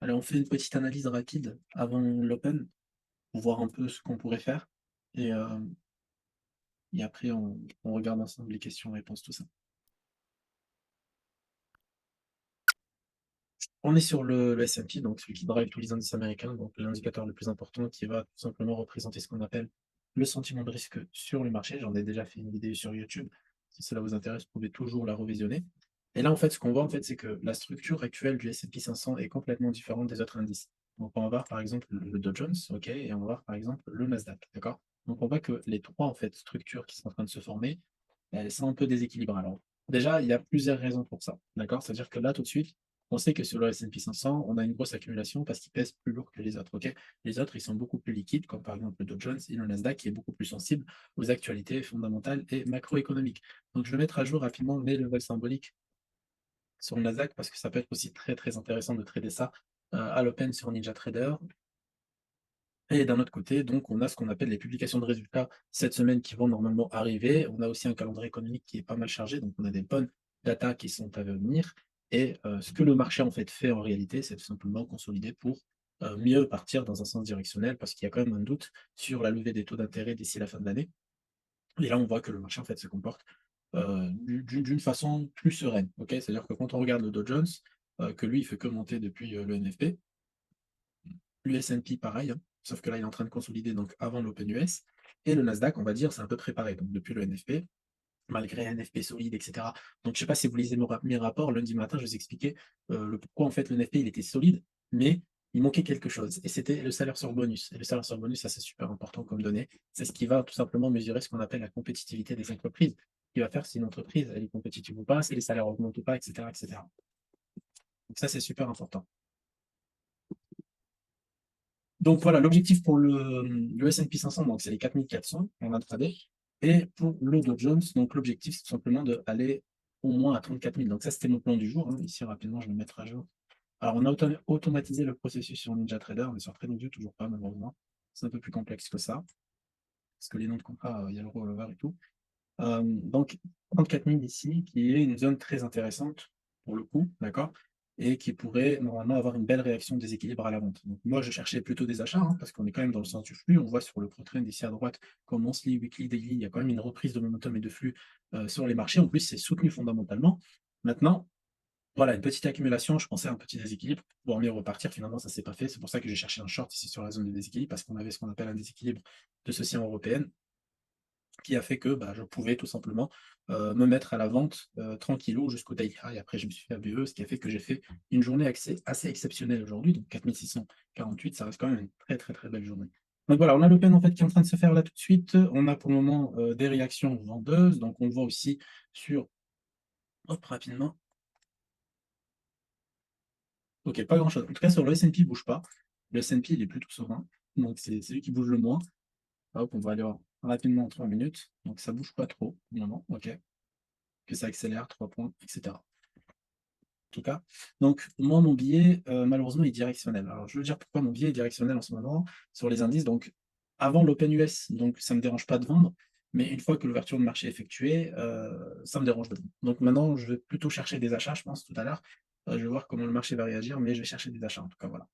Allez, on fait une petite analyse rapide avant l'open pour voir un peu ce qu'on pourrait faire et hem et après on regarde ensemble les questions-réponses, tout ça. On est sur le S&P, donc celui qui drive tous les indices américains, donc l'indicateur le plus important qui va tout simplement représenter ce qu'on appelle le sentiment de risque sur le marché. J'en ai déjà fait une vidéo sur YouTube. Si cela vous intéresse, vous pouvez toujours la revisionner. Et là, en fait, ce qu'on voit, en fait, c'est que la structure actuelle du S&P 500 est complètement différente des autres indices. Donc, on va voir par exemple le Dow Jones, ok, et on va voir par exemple le Nasdaq, d'accord? Donc, on voit que les trois en fait structures qui sont en train de se former, elles sont un peu déséquilibrées. Alors, déjà, il y a plusieurs raisons pour ça, d'accord? C'est-à-dire que là, tout de suite, on sait que sur le S&P 500, on a une grosse accumulation parce qu'il pèse plus lourd que les autres, ok? Les autres, ils sont beaucoup plus liquides, comme par exemple le Dow Jones et le Nasdaq, qui est beaucoup plus sensible aux actualités fondamentales et macroéconomiques. Donc, je vais mettre à jour rapidement mes levels symboliques sur le Nasdaq parce que ça peut être aussi très très intéressant de trader ça à l'open sur NinjaTrader. Et d'un autre côté, donc, on a ce qu'on appelle les publications de résultats cette semaine qui vont normalement arriver. On a aussi un calendrier économique qui est pas mal chargé, donc on a des bonnes datas qui sont à venir. Et ce que le marché en fait fait en réalité, c'est tout simplement consolider pour mieux partir dans un sens directionnel parce qu'il y a quand même un doute sur la levée des taux d'intérêt d'ici la fin de l'année. Et là, on voit que le marché en fait se comporte d'une façon plus sereine. Ok, c'est-à-dire que quand on regarde le Dow Jones, que lui, il fait que monter depuis le NFP, le S&P pareil, hein, sauf que là, il est en train de consolider donc avant l'Open US. Et le Nasdaq, on va dire, c'est un peu préparé. Donc depuis le NFP, malgré un NFP solide, etc. Donc je ne sais pas si vous lisez mes rapports, lundi matin, je vous expliquais le pourquoi en fait le NFP il était solide, mais il manquait quelque chose. Et c'était le salaire sur bonus. Et le salaire sur bonus, ça c'est super important comme donnée. C'est ce qui va tout simplement mesurer ce qu'on appelle la compétitivité des entreprises. Qui va faire si une entreprise elle est compétitive ou pas, si les salaires augmentent ou pas, etc. etc. Donc ça c'est super important. Donc voilà, l'objectif pour le S&P 500, donc c'est les 4400 en intraday. Et pour le Dow Jones, donc l'objectif, c'est tout simplement d'aller au moins à 34 000. Donc ça, c'était mon plan du jour, hein. Ici, rapidement, je vais le mettre à jour. Alors, on a automatisé le processus sur NinjaTrader, mais sur TradingView, toujours pas, malheureusement. C'est un peu plus complexe que ça, parce que les noms de contrats, il y a le rollover et tout. Donc 34 000 ici, qui est une zone très intéressante pour le coup, d'accord? Et qui pourrait normalement avoir une belle réaction de déséquilibre à la vente. Donc moi, je cherchais plutôt des achats, hein, parce qu'on est quand même dans le sens du flux. On voit sur le pro-trend ici à droite, comme monthly, weekly, daily, il y a quand même une reprise de momentum et de flux sur les marchés. En plus, c'est soutenu fondamentalement. Maintenant, voilà, une petite accumulation, je pensais à un petit déséquilibre pour pouvoir mieux repartir. Finalement, ça ne s'est pas fait. C'est pour ça que j'ai cherché un short ici sur la zone de déséquilibre, parce qu'on avait ce qu'on appelle un déséquilibre de ceci en européenne qui a fait que bah, je pouvais tout simplement me mettre à la vente tranquillou jusqu'au daily high. Après, je me suis fait ABE, ce qui a fait que j'ai fait une journée assez exceptionnelle aujourd'hui. Donc 4648, ça reste quand même une très très très belle journée. Donc voilà, on a l'open en fait qui est en train de se faire là tout de suite. On a pour le moment des réactions vendeuses. Donc on le voit aussi sur, hop, rapidement. Ok, pas grand chose. En tout cas, sur le S&P, il bouge pas. Le S&P, il est plutôt serein. Donc c'est lui qui bouge le moins. Hop, on va aller voir rapidement en 3 minutes. Donc ça bouge pas trop, pour le moment. Ok, que ça accélère, 3 points, etc. En tout cas. Donc, moi, mon billet, malheureusement, est directionnel. Alors, je veux dire pourquoi mon billet est directionnel en ce moment sur les indices. Donc, avant l'Open US, donc ça ne me dérange pas de vendre, mais une fois que l'ouverture de marché est effectuée, ça me dérange de vendre. Donc maintenant, je vais plutôt chercher des achats, je pense, tout à l'heure. Je vais voir comment le marché va réagir, mais je vais chercher des achats, en tout cas, voilà.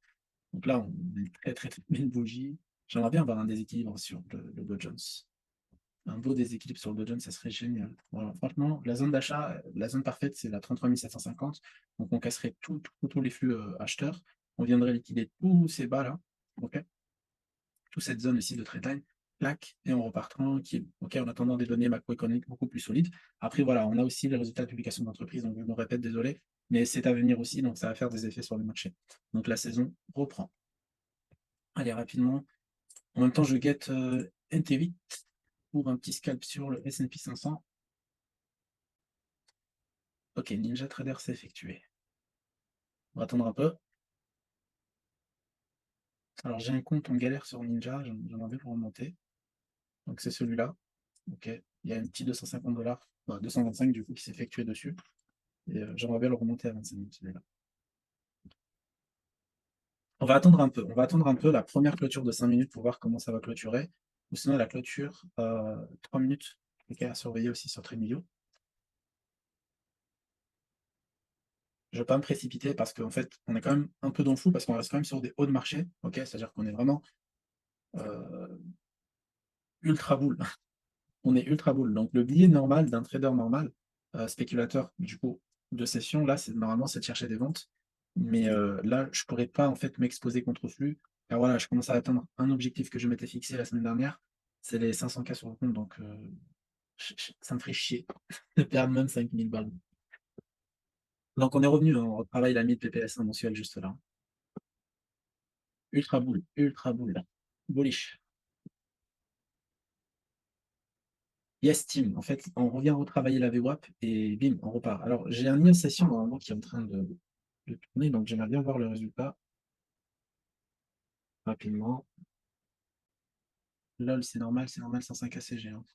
Donc là, on a une très, très, très belle bougie. J'aimerais bien avoir un déséquilibre sur le Dow Jones. Un beau déséquilibre sur le Dow Jones, ça serait génial. Voilà, franchement, la zone d'achat, la zone parfaite, c'est la 33 750. Donc, on casserait tous les flux acheteurs. On viendrait liquider tous ces bas-là. OK, toute cette zone ici de trade line. Clac, et on repart tranquille. OK, en attendant des données macroéconomiques beaucoup plus solides. Après, voilà, on a aussi les résultats de publication d'entreprise. Donc, je me répète, désolé, mais c'est à venir aussi. Donc, ça va faire des effets sur le marché. Donc, la saison reprend. Allez, rapidement. En même temps, je guette NT8 pour un petit scalp sur le S&P 500. Ok, NinjaTrader s'est effectué. On va attendre un peu. Alors j'ai un compte en galère sur Ninja, j'en avais pour remonter. Donc c'est celui-là. Ok. Il y a un petit 250 $, 225 du coup qui s'est effectué dessus. Et j'aimerais bien le remonter à 25 000 celui-là. On va attendre un peu. On va attendre un peu la première clôture de 5 minutes pour voir comment ça va clôturer. Ou sinon la clôture 3 minutes. Ok, à surveiller aussi sur TradingView. je vais pas me précipiter parce qu'en fait, on est quand même un peu dans le flou parce qu'on reste quand même sur des hauts de marché, OK? C'est-à-dire qu'on est vraiment, heu, ultra bull. On est ultra bull. Donc le biais normal d'un trader normal, spéculateur du coup de session, là, c'est normalement, c'est de chercher des ventes. Mais, là, je pourrais pas en fait m'exposer contre flux, car voilà, je commence à atteindre un objectif que je m'étais fixé la semaine dernière, c'est les 500K sur le compte donc, ch ça me ferait chier de perdre même 5 000 balles. Donc on est revenu, hein, on retravaille la 1000 PPS en mensuel juste là. Ultra bull, bullish. Yes team, en fait, on revient retravailler la VWAP et bim, on repart. Alors j'ai un lien session normalement qui est en train de tourner, donc j'aimerais bien voir le résultat rapidement. LOL, c'est normal, 105 ACG, hein.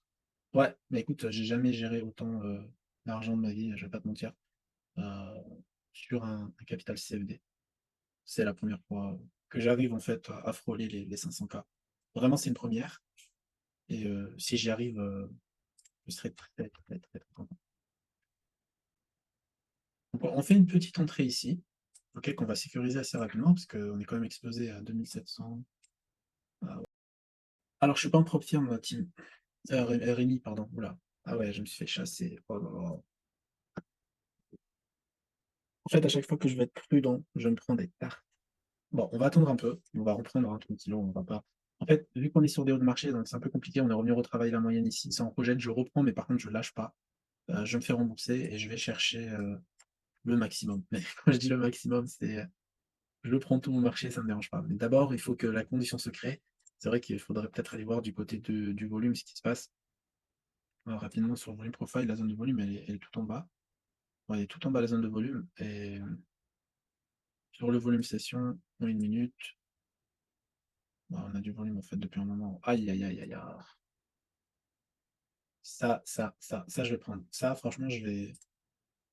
Ouais, bah écoute, j'ai jamais géré autant, d'argent de ma vie, je vais pas te mentir, heu, sur un capital CFD. C'est la première fois que j'arrive en fait à frôler les 500K. Vraiment, c'est une première et si j'y arrive, je serai très, très, très content. Donc on fait une petite entrée ici, OK, qu'on va sécuriser assez rapidement parce qu'on est quand même exposé à 2 700. Ah ouais. Alors je suis pas en propre firme, Tim, Rémi, pardon, ouh là. Ah ouais, je me suis fait chasser. Oh là là. En fait, à chaque fois que je vais être prudent, je me prends des tartes. Bon, on va attendre un peu, on va reprendre, hein, tranquillement, on va pas en fait, vu qu'on est sur des hauts de marché, donc c'est un peu compliqué, on est revenu retravailler la moyenne ici. Ça en projette, je reprends, mais par contre je lâche pas. Je me fais rembourser et je vais chercher, le maximum. Mais quand je dis le maximum, c'est, je prends tout mon marché, ça me dérange pas. Mais d'abord, il faut que la condition se crée. C'est vrai qu'il faudrait peut-être aller voir du côté du volume ce qui se passe. Rapidement sur le volume profile, la zone de volume, elle est tout en bas. Ouais, elle est tout en bas la zone de volume et sur le volume session, en 1 minute, bah, on a du volume en fait depuis un moment. Aïe, aïe, aïe, aïe, aïe. Ça, je vais prendre. Ça, franchement, je vais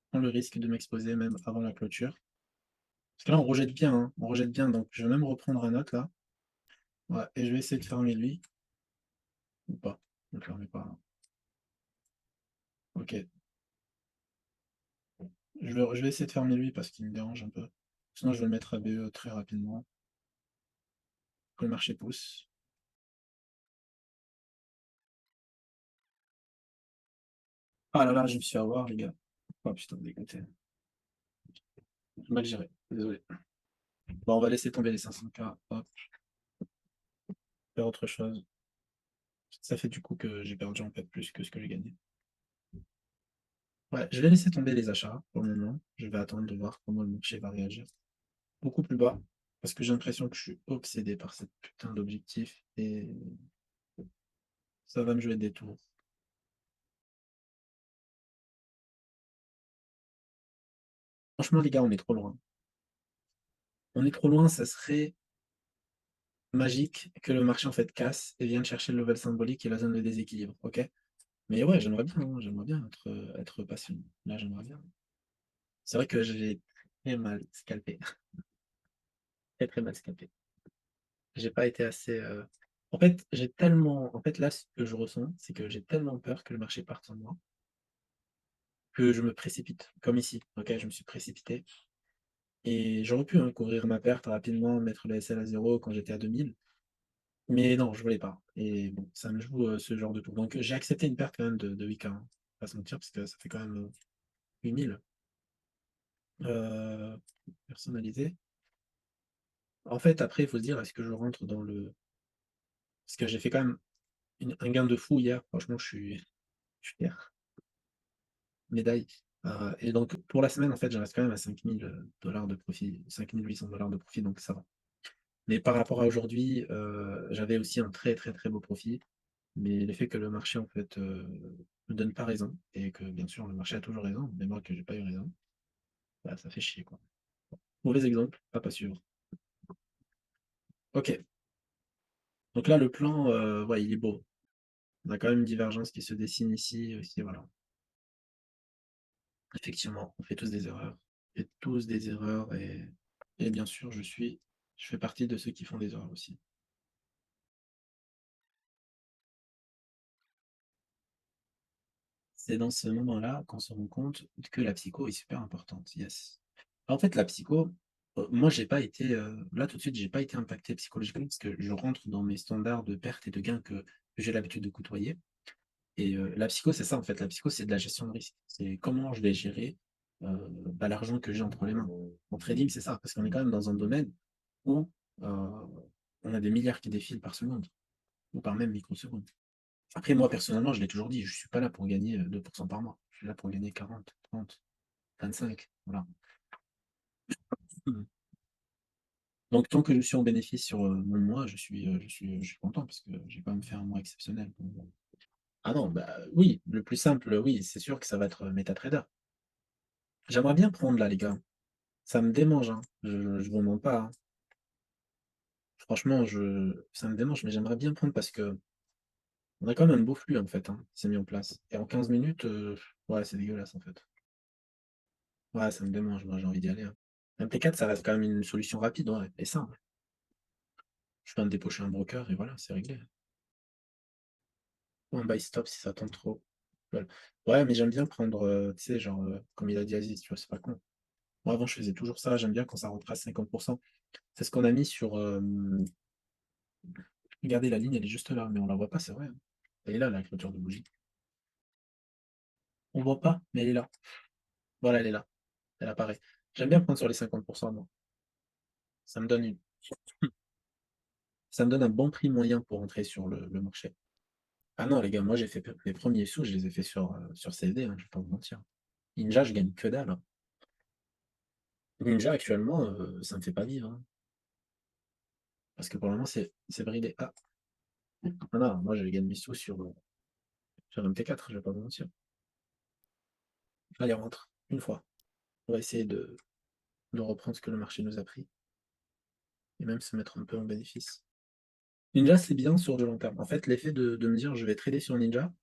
prendre le risque de m'exposer même avant la clôture. Parce que là, on rejette bien, hein, on rejette bien, donc je vais même reprendre un autre là. Ouais, et je vais essayer de fermer lui, ou pas. Ne le fermez pas, hein. Ok. Je vais essayer de fermer lui parce qu'il me dérange un peu. Sinon, je vais le mettre à BE très rapidement. Que le marché pousse. Ah là là, je me suis fait avoir, les gars. Oh putain, dégoûté. Mal géré. Désolé. Bon, on va laisser tomber les 500K. Hop, faire autre chose. Ça fait du coup que j'ai perdu en fait plus que ce que j'ai gagné. Ouais, je vais laisser tomber les achats pour le moment. Je vais attendre de voir comment le marché va réagir. Beaucoup plus bas, parce que j'ai l'impression que je suis obsédé par cette putain d'objectif et ça va me jouer des tours. Franchement, les gars, on est trop loin. On est trop loin, ça serait magique que le marché en fait casse et vienne chercher le level symbolique et la zone de déséquilibre, ok? Mais ouais, j'aimerais bien, hein, j'aimerais bien être patient. Là, j'aimerais bien. C'est vrai que j'ai très mal scalpé, très très mal scalpé. J'ai pas été assez. En fait, j'ai tellement. En fait, là, ce que je ressens, c'est que j'ai tellement peur que le marché parte sur moi que je me précipite, comme ici. Ok, je me suis précipité et j'aurais pu hein, couvrir ma perte rapidement, mettre le SL à 0 quand j'étais à 2000. Mais non, je voulais pas. Et bon, ça me joue ce genre de tour. Donc j'ai accepté une perte quand même de 8K, hein, pas se mentir, parce que ça fait quand même 8000. Euh, personnalisé. En fait, après, il faut se dire, est-ce que je rentre dans le. Parce que j'ai fait quand même un gain de fou hier. Franchement, je suis fier. Médaille. Et donc, pour la semaine, en fait, je reste quand même à 5000 $ de profit, 5800 $ de profit, donc ça va. Mais par rapport à aujourd'hui, j'avais aussi un très, très, très beau profit. Mais le fait que le marché, en fait, me donne pas raison et que, bien sûr, le marché a toujours raison, mais moi que j'ai pas eu raison, bah, ça fait chier, quoi. Mauvais exemple, pas suivre. OK, donc là, le plan, ouais, il est beau. On a quand même une divergence qui se dessine ici aussi, voilà. Effectivement, on fait tous des erreurs. On fait tous des erreurs et bien sûr, je fais partie de ceux qui font des erreurs aussi. C'est dans ce moment-là qu'on se rend compte que la psycho est super importante, yes. En fait, la psycho, moi, j'ai pas été, là, tout de suite, j'ai pas été impacté psychologiquement parce que je rentre dans mes standards de perte et de gain que j'ai l'habitude de côtoyer et la psycho, c'est ça, en fait. La psycho, c'est de la gestion de risque. C'est comment je vais gérer, l'argent que j'ai entre les mains. En trading, c'est ça, parce qu'on est quand même dans un domaine où, on a des milliards qui défilent par seconde ou par même microseconde. Après, moi, personnellement, je l'ai toujours dit, je suis pas là pour gagner, 2 par mois. Je suis là pour gagner 40, 30, 25, voilà. Mmh. Donc tant que je suis en bénéfice sur, mon mois, je suis content parce que j'ai quand même fait un mois exceptionnel. Ah non, bah, oui, le plus simple, oui, c'est sûr que ça va être, MetaTrader. J'aimerais bien prendre là, les gars. Ça me démange, hein. Je vous mens pas, hein. Franchement, ça me démange, mais j'aimerais bien prendre parce que on a quand même un beau flux, en fait, hein, qui s'est mis en place et en 15 minutes, ouais, c'est dégueulasse, en fait. Ouais, ça me démange, moi, j'ai envie d'y aller, hein. MP4, ça reste quand même une solution rapide, ouais et simple. Je viens de débaucher un broker et voilà, c'est réglé. Ou un buy stop si ça tente trop. Voilà. Ouais, mais j'aime bien prendre, tu sais, genre, comme il a dit Aziz, tu vois, c'est pas con. Moi, avant, je faisais toujours ça, j'aime bien quand ça rentre à 50. C'est ce qu'on a mis sur, regardez, la ligne, elle est juste là, mais on la voit pas, c'est vrai, hein. Elle est là, la clôture de bougie. On voit pas, mais elle est là. Voilà, elle est là, elle apparaît. J'aime bien prendre sur les 50 moi. Ça me donne une ça me donne un bon prix moyen pour entrer sur le marché. Ah non, les gars, moi, j'ai fait mes premiers sous, je les ai fait sur CFD, hein, je vais pas vous mentir. Ninja, je gagne que dalle, hein. Ninja, actuellement, ça me fait pas vivre, hein. Parce que pour le moment, c'est bridé. Ah, non, non, moi je gagne mes sous sur MT4, je vais pas vous mentir. Allez, rentre, une fois. On va essayer de reprendre ce que le marché nous a pris et même se mettre un peu en bénéfice. Ninja, c'est bien sur du long terme. En fait, l'effet de me dire je vais trader sur Ninja,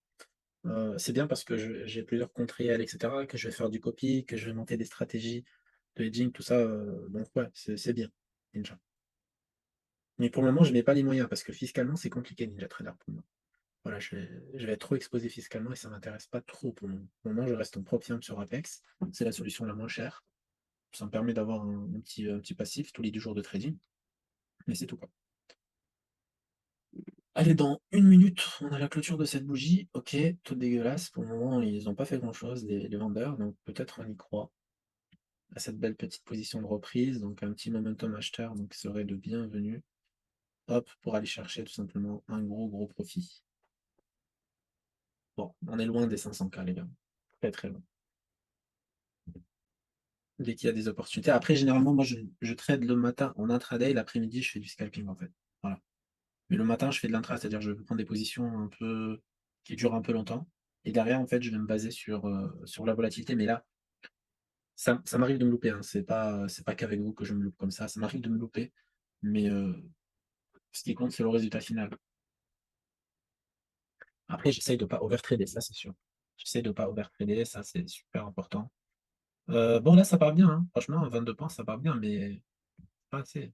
c'est bien parce que j'ai plusieurs comptes réels, etc., que je vais faire du copy, que je vais monter des stratégies de hedging, tout ça. Donc ouais, c'est bien, Ninja. Mais pour le moment, je n'ai pas les moyens parce que fiscalement, c'est compliqué Ninja Trader pour moi. Voilà, je vais être trop exposé fiscalement et ça m'intéresse pas trop pour le moment. Pour le moment, je reste en propre sur Apex. C'est la solution la moins chère. Ça me permet d'avoir un petit passif tous les 2 jours de trading, mais c'est tout quoi. Allez, dans 1 minute, on a la clôture de cette bougie. Ok, tout dégueulasse. Pour le moment, ils n'ont pas fait grand-chose, les vendeurs, donc peut-être on y croit à cette belle petite position de reprise. Donc un petit momentum acheteur donc serait le bienvenu. Hop, pour aller chercher tout simplement un gros profit. Bon, on est loin des 500K, les gars. Très très loin. Dès qu'il y a des opportunités. Après, généralement, moi, je trade le matin en intraday, l'après-midi, je fais du scalping, en fait. Voilà. Mais le matin, je fais de l'intra, c'est-à-dire je vais prendre des positions un peu qui durent un peu longtemps. Et derrière, en fait, je vais me baser sur la volatilité. Mais là, ça m'arrive de me louper, hein. C'est pas qu'avec vous que je me loupe comme ça. Ça m'arrive de me louper. Mais ce qui compte, c'est le résultat final. Après, j'essaye de pas overtrader, ça, c'est sûr. J'essaye de pas overtrader, ça, c'est super important. Bon, là, ça part bien, hein. Franchement, 22 points, ça part bien, mais pas assez.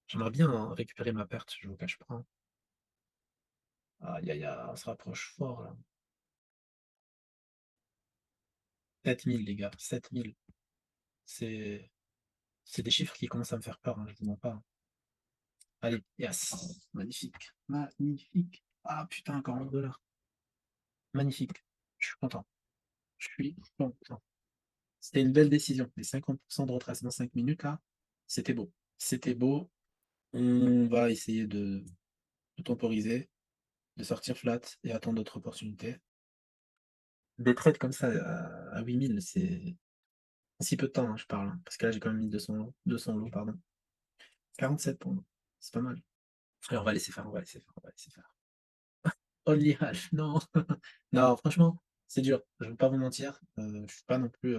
J'aimerais bien hein, récupérer ma perte, je vous cache pas, hein. Aïe, aïe, aïe, on se rapproche fort là. 7 000 les gars, 7 000. C'est c'est des chiffres qui commencent à me faire peur, hein, je vous mens pas, hein. Allez, yes, magnifique, magnifique. Ah putain, encore $1. Magnifique, je suis content, je suis content. C'était une belle décision. Les 50% de retracement 5 minutes là, c'était beau. C'était beau. On va essayer de temporiser, de sortir flat et attendre d'autres opportunités. Des trades comme ça à 8 000, c'est si peu de temps, hein, je parle, hein, parce que là, j'ai quand même mis 200 lots, pardon. 47 pour moi, c'est pas mal. Allez, on va laisser faire, on va laisser faire, on va laisser faire. Only hash, non. Non, franchement, c'est dur. Je ne vais pas vous mentir. Je suis pas non plus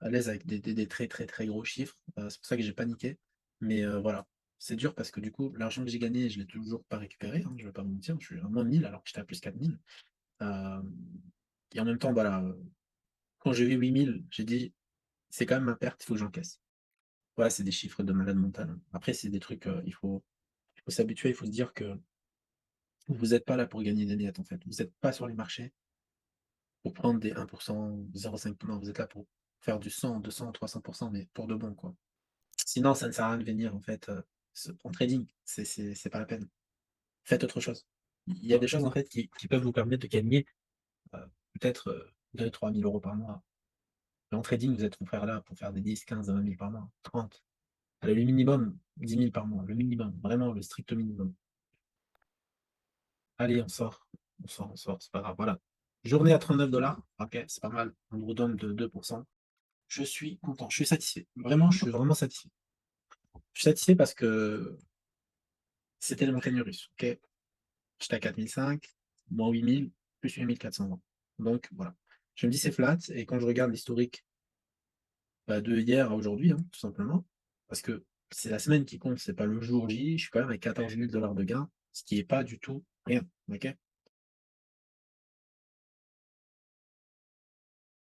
à l'aise avec des très très très gros chiffres. C'est pour ça que j'ai paniqué. Mais voilà, c'est dur parce que du coup, l'argent que j'ai gagné, je l'ai toujours pas récupéré, hein, je vais pas vous mentir. Je suis à moins 1000 alors que j'étais à plus 4000. Euh, et en même temps, voilà, quand j'ai vu 8000, j'ai dit, c'est quand même ma perte, il faut que j'encaisse. Ouais, c'est des chiffres de malade mental, hein. Après, c'est des trucs, il faut s'habituer, il faut se dire que vous n'êtes pas là pour gagner des miettes, en fait. Vous n'êtes pas sur les marchés pour prendre des 1%, 0,5%. Non, vous êtes là pour faire du 100, 200, 300%, mais pour de bon, quoi. Sinon, ça ne sert à rien de venir, en fait, en trading, c'est pas la peine. Faites autre chose. Il y a des choses, en fait, qui peuvent vous permettre de gagner, heu, peut-être, 2 000 3 000 € par mois. Mais en trading, vous êtes mon frère là pour faire des 10, 15, 20 000 par mois, 30. Allez, le minimum, 10 000 par mois, le minimum, vraiment le strict minimum. Allez, on sort, c'est pas grave, voilà. Journée à 39 $, OK, c'est pas mal, on nous redonne de 2%. Je suis content, je suis satisfait. Vraiment, je suis vraiment satisfait. Je suis satisfait parce que c'était les montagnes russes, OK? J'étais à 4 500, moins 8 000, plus 8 420. Donc voilà. Je me dis: «C'est flat» et quand je regarde l'historique, bah, de hier à aujourd'hui, hein, tout simplement, parce que c'est la semaine qui compte, c'est pas le jour J, je suis quand même à 14 000 $ de gain, ce qui est pas du tout rien, OK?